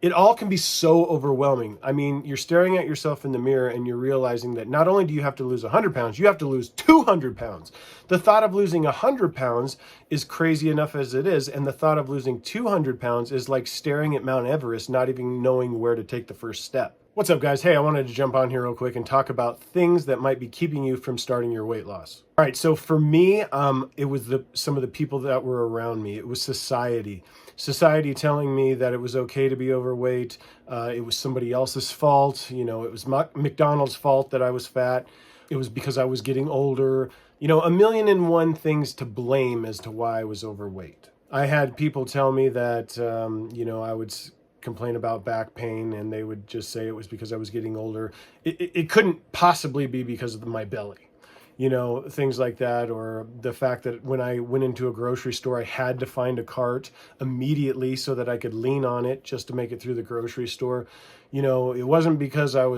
It all can be so overwhelming. I mean, you're staring at yourself in the mirror and you're realizing that not only do you have to lose 100 pounds, you have to lose 200 pounds. The thought of losing 100 pounds is crazy enough as it is, and the thought of losing 200 pounds is like staring at Mount Everest, not even knowing where to take the first step. What's up, guys? Hey, I wanted to jump on here real quick and talk about things that might be keeping you from starting your weight loss. All right, so for me, it was some of the people that were around me. It was society. Society telling me that it was okay to be overweight. It was somebody else's fault. You know, it was McDonald's fault that I was fat. It was because I was getting older. You know, a million and one things to blame as to why I was overweight. I had people tell me that, you know, I would complain about back pain and they would just say it was because I was getting older. It couldn't possibly be because of my belly, you know, things like that. Or the fact that when I went into a grocery store, I had to find a cart immediately so that I could lean on it just to make it through the grocery store. You know, it wasn't because I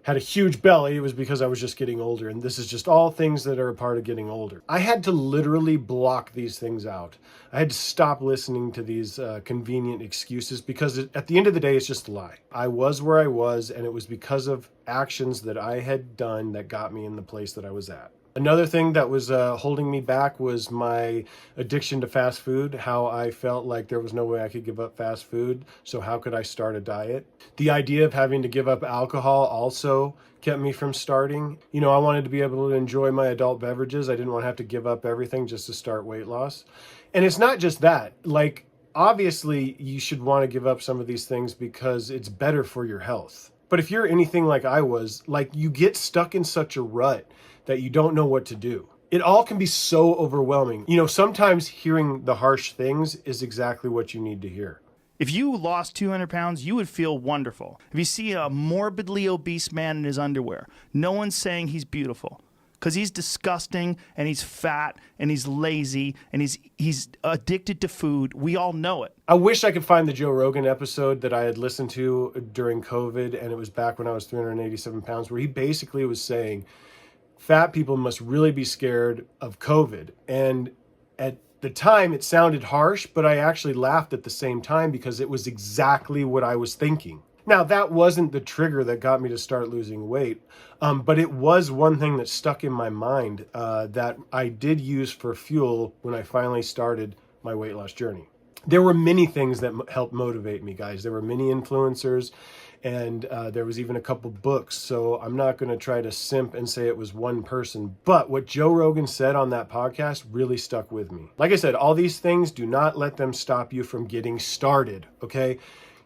had a huge belly. It was because I was just getting older. And this is just all things that are a part of getting older. I had to literally block these things out. I had to stop listening to these convenient excuses because at the end of the day, it's just a lie. I was where I was, and it was because of actions that I had done that got me in the place that I was at. Another thing that was holding me back was my addiction to fast food, how I felt like there was no way I could give up fast food, so how could I start a diet? The idea of having to give up alcohol also kept me from starting. You know, I wanted to be able to enjoy my adult beverages. I didn't want to have to give up everything just to start weight loss. And it's not just that. Like, obviously, you should want to give up some of these things because it's better for your health. But if you're anything like I was, like, you get stuck in such a rut that you don't know what to do. It all can be so overwhelming. You know, sometimes hearing the harsh things is exactly what you need to hear. If you lost 200 pounds, you would feel wonderful. If you see a morbidly obese man in his underwear, no one's saying he's beautiful, because he's disgusting and he's fat and he's lazy and he's addicted to food. We all know it. I wish I could find the Joe Rogan episode that I had listened to during COVID, and it was back when I was 387 pounds, where he basically was saying fat people must really be scared of COVID. And at the time, it sounded harsh, but I actually laughed at the same time because it was exactly what I was thinking. Now, that wasn't the trigger that got me to start losing weight, but it was one thing that stuck in my mind that I did use for fuel when I finally started my weight loss journey. There were many things that helped motivate me, guys. There were many influencers, and there was even a couple books. So I'm not going to try to simp and say it was one person. But what Joe Rogan said on that podcast really stuck with me. Like I said, all these things, do not let them stop you from getting started, okay?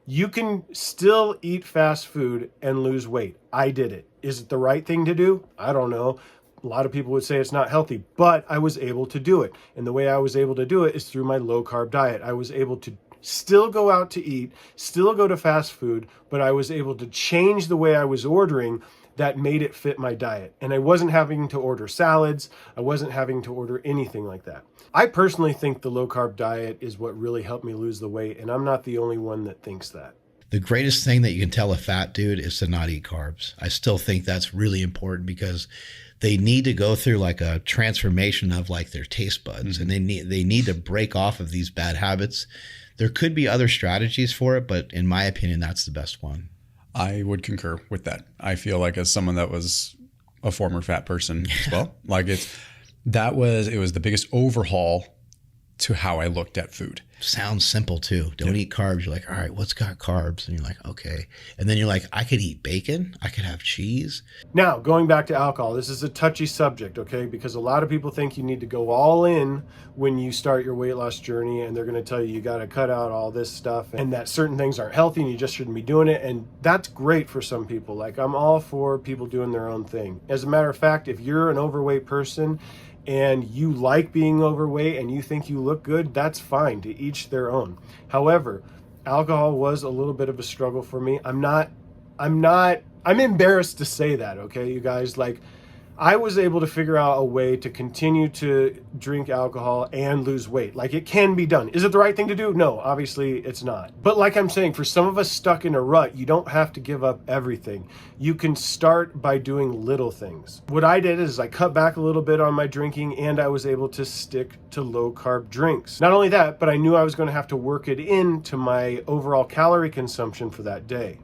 You can still eat fast food and lose weight. I did it. Is it the right thing to do? I don't know. A lot of people would say it's not healthy, but I was able to do it. And the way I was able to do it is through my low-carb diet. I was able to still go out to eat, still go to fast food, but I was able to change the way I was ordering that made it fit my diet. And I wasn't having to order salads. I wasn't having to order anything like that. I personally think the low-carb diet is what really helped me lose the weight, and I'm not the only one that thinks that. The greatest thing that you can tell a fat dude is to not eat carbs. I still think that's really important because they need to go through like a transformation of like their taste buds, and they need to break off of these bad habits. There could be other strategies for it, but in my opinion, that's the best one. I would concur with that. I feel like as someone that was a former fat person as well, like it was the biggest overhaul to how I looked at food. Sounds simple too. Don't eat carbs. You're like, all right, what's got carbs? And you're like, okay. And then you're like, I could eat bacon. I could have cheese. Now, going back to alcohol, this is a touchy subject, okay? Because a lot of people think you need to go all in when you start your weight loss journey, and they're going to tell you got to cut out all this stuff and that certain things aren't healthy and you just shouldn't be doing it. And that's great for some people. Like, I'm all for people doing their own thing. As a matter of fact, if you're an overweight person and you like being overweight and you think you look good, that's fine, to each their own. However, alcohol was a little bit of a struggle for me. I'm embarrassed to say that, okay, you guys? Like, I was able to figure out a way to continue to drink alcohol and lose weight. Like, it can be done. Is it the right thing to do? No, obviously it's not. But like I'm saying, for some of us stuck in a rut, you don't have to give up everything. You can start by doing little things. What I did is I cut back a little bit on my drinking, and I was able to stick to low carb drinks. Not only that, but I knew I was going to have to work it into my overall calorie consumption for that day.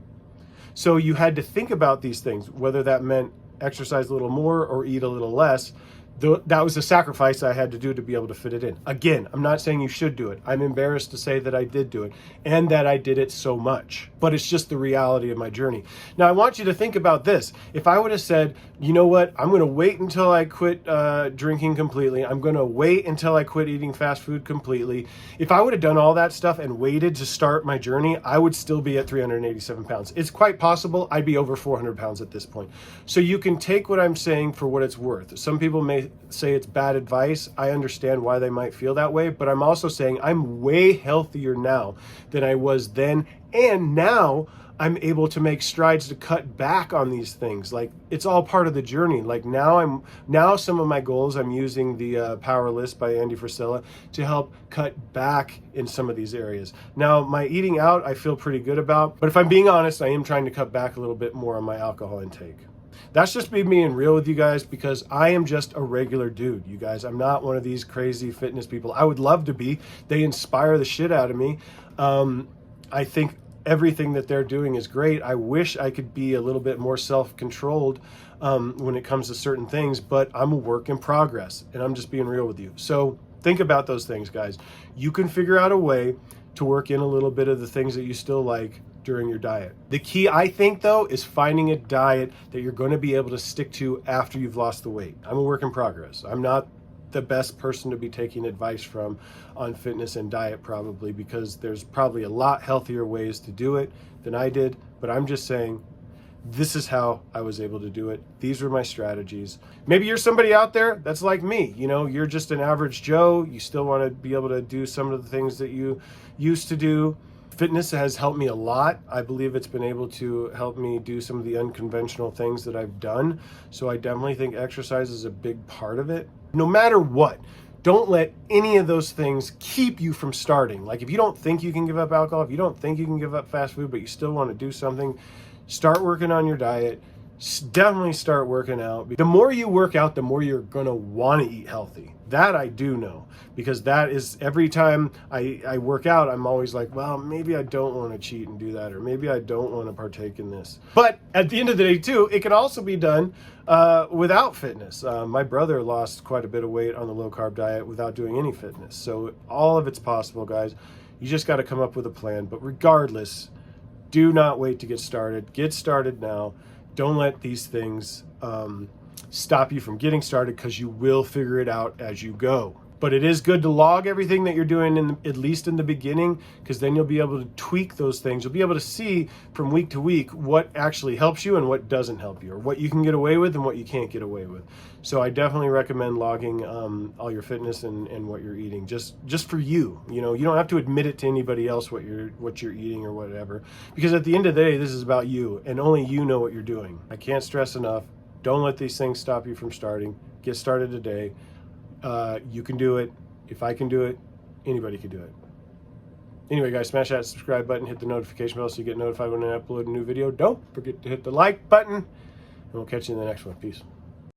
So you had to think about these things, whether that meant exercise a little more or eat a little less. That was a sacrifice I had to do to be able to fit it in. Again, I'm not saying you should do it. I'm embarrassed to say that I did do it and that I did it so much, but it's just the reality of my journey. Now, I want you to think about this. If I would have said, you know what, I'm going to wait until I quit drinking completely. I'm going to wait until I quit eating fast food completely. If I would have done all that stuff and waited to start my journey, I would still be at 387 pounds. It's quite possible I'd be over 400 pounds at this point. So you can take what I'm saying for what it's worth. Some people may say it's bad advice. I understand why they might feel that way, but I'm also saying I'm way healthier now than I was then, and now I'm able to make strides to cut back on these things. Like, it's all part of the journey. Like, now some of my goals, I'm using the Power List by Andy Frisella to help cut back in some of these areas. Now, my eating out, I feel pretty good about, but if I'm being honest, I am trying to cut back a little bit more on my alcohol intake. That's just me being real with you guys, because I am just a regular dude, you guys. I'm not one of these crazy fitness people. I would love to be. They inspire the shit out of me. I think everything that they're doing is great. I wish I could be a little bit more self-controlled when it comes to certain things, but I'm a work in progress, and I'm just being real with you. So think about those things, guys. You can figure out a way to work in a little bit of the things that you still like during your diet. The key, I think, though, is finding a diet that you're going to be able to stick to after you've lost the weight. I'm a work in progress. I'm not the best person to be taking advice from on fitness and diet, probably, because there's probably a lot healthier ways to do it than I did. But I'm just saying, this is how I was able to do it. These were my strategies. Maybe you're somebody out there that's like me. You know, you're just an average Joe. You still want to be able to do some of the things that you used to do. Fitness has helped me a lot. I believe it's been able to help me do some of the unconventional things that I've done. So I definitely think exercise is a big part of it. No matter what, don't let any of those things keep you from starting. Like, if you don't think you can give up alcohol, if you don't think you can give up fast food, but you still want to do something, start working on your diet. Definitely start working out. The more you work out, the more you're going to want to eat healthy. That I do know, because that is, every time I work out, I'm always like, well, maybe I don't want to cheat and do that, or maybe I don't want to partake in this. But at the end of the day, too, it can also be done without fitness. My brother lost quite a bit of weight on the low-carb diet without doing any fitness. So all of it's possible, guys. You just got to come up with a plan. But regardless, do not wait to get started. Get started now. Don't let these things stop you from getting started, because you will figure it out as you go. But it is good to log everything that you're doing, at least in the beginning, because then you'll be able to tweak those things. You'll be able to see from week to week what actually helps you and what doesn't help you, or what you can get away with and what you can't get away with. So I definitely recommend logging all your fitness and what you're eating, just for you. You know, you don't have to admit it to anybody else what you're eating or whatever, because at the end of the day, this is about you, and only you know what you're doing. I can't stress enough. Don't let these things stop you from starting. Get started today. You can do it. If I can do it, anybody can do it. Anyway, guys, smash that subscribe button, hit the notification bell so you get notified when I upload a new video. Don't forget to hit the like button, and we'll catch you in the next one. Peace.